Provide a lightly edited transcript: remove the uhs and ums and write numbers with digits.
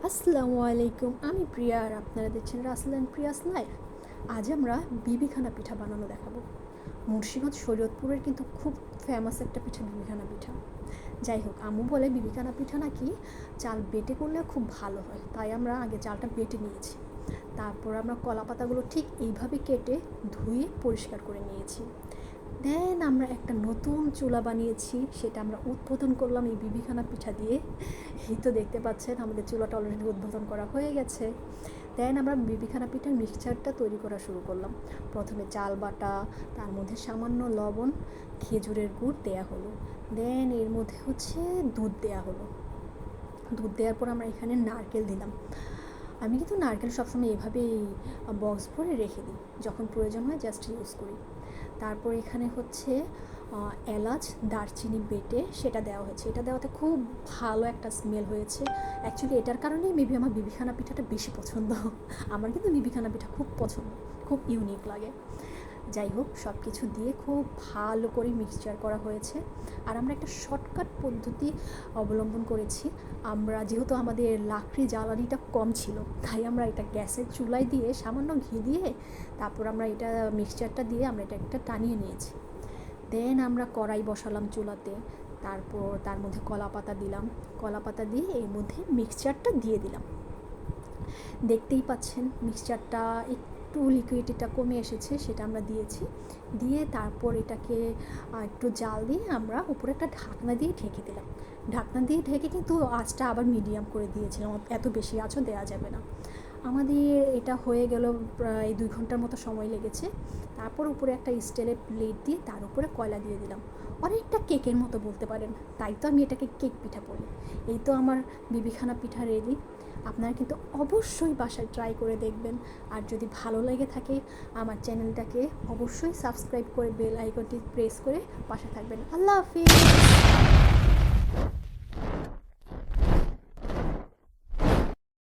আসসালামু আলাইকুম, আমি প্রিয়া আর আপনারা দেখছেন রাসেল প্রিয়াস লাইফ। আজ আমরা বিবিখানা পিঠা বানানো দেখাবো। মুর্শিদাবাদ শরীয়তপুরের কিন্তু খুব ফেমাস একটা পিঠা বিবিখানা পিঠা। যাই হোক, আম্মু বলে বিবিখানা পিঠা নাকি চাল বেটে করলে খুব ভালো হয়, তাই আমরা আগে চালটা বেটে নিয়েছি। তারপর আমরা কলা পাতাগুলো ঠিক এইভাবে কেটে ধুয়ে পরিষ্কার করে নিয়েছি। দেন আমরা একটা নতুন চুলা বানিয়েছি, সেটা আমরা উদ্বোধন করলাম এই বিবিখানা পিঠা দিয়ে। এই তো দেখতে পাচ্ছেন আমাদের চুলাটা অলরেডি উদ্বোধন করা হয়ে গেছে। দেন আমরা বিবিখানা পিঠার মিক্সচারটা তৈরি করা শুরু করলাম। প্রথমে চাল বাটা, তার মধ্যে সামান্য লবণ, খেজুরের গুড় দেয়া হলো। দেন এর মধ্যে দুধ দেয়া হলো। দুধ দেওয়ার পর আমরা এখানে নারকেল দিলাম। আমি কিন্তু নারকেল সবসময় এভাবেই বক্স ভরে রেখে দিই, যখন প্রয়োজন হয় জাস্ট ইউজ করি। তারপর এখানে এলাচ দারচিনি বেটে সেটা দেওয়া হয়েছে। এটা দেওয়াতে খুব ভালো একটা স্মেল হয়েছে। অ্যাকচুয়ালি এটার কারণেই মেবি আমার বিবিখানা পিঠাটা বেশি পছন্দ। আমার কিন্তু বিবিখানা পিঠা খুব পছন্দ, খুব ইউনিক লাগে। যাই হোক, সব কিছু দিয়ে খুব ভালো করে মিক্সচার করা হয়েছে। আর আমরা একটা শর্টকাট পদ্ধতি অবলম্বন করেছি। আমরা যেহেতু আমাদের লাকড়ি জ্বালানিটা কম ছিল, তাই আমরা এটা গ্যাসের চুলায় দিয়ে সামান্য ঘি দিয়ে তারপর আমরা এটা মিক্সচারটা দিয়ে আমরা এটা একটা টানিয়ে নিয়েছি। দেন আমরা কড়াই বসালাম চুলাতে। তারপর তার মধ্যে কলা পাতা দিলাম। কলা পাতা দিয়ে এর মধ্যে মিক্সচারটা দিয়ে দিলাম। দেখতেই পাচ্ছেন মিক্সচারটা একটু লিকুইডিটা কমে এসেছে, সেটা আমরা দিয়েছি। দিয়ে তারপর এটাকে একটু জাল দিয়ে আমরা উপরে একটা ঢাকনা দিয়ে ঢেকে দিলাম। ঢাকনা দিয়ে ঢেকে কিন্তু আঁচটা আবার মিডিয়াম করে দিয়েছিলাম, এত বেশি আঁচও দেওয়া যাবে না। আমাদের এটা হয়ে গেল, প্রায় 2 ঘন্টার মতো সময় লেগেছে। তারপর উপরে একটা স্টিলের প্লেট দিয়ে তার উপরে কয়লা দিয়ে দিলাম। অনেকটা কেকের মতো বলতে পারেন, তাই তো আমি এটাকে কেক পিঠা বলি। এই তো আমার বিবিখানা পিঠা রেডি। আপনারা কিন্তু অবশ্যই বাসায় ট্রাই করে দেখবেন। আর যদি ভালো লেগে থাকে আমার চ্যানেলটাকে অবশ্যই সাবস্ক্রাইব করে বেল আইকনটি প্রেস করে পাশে থাকবেন। আল্লাহ হাফিজ।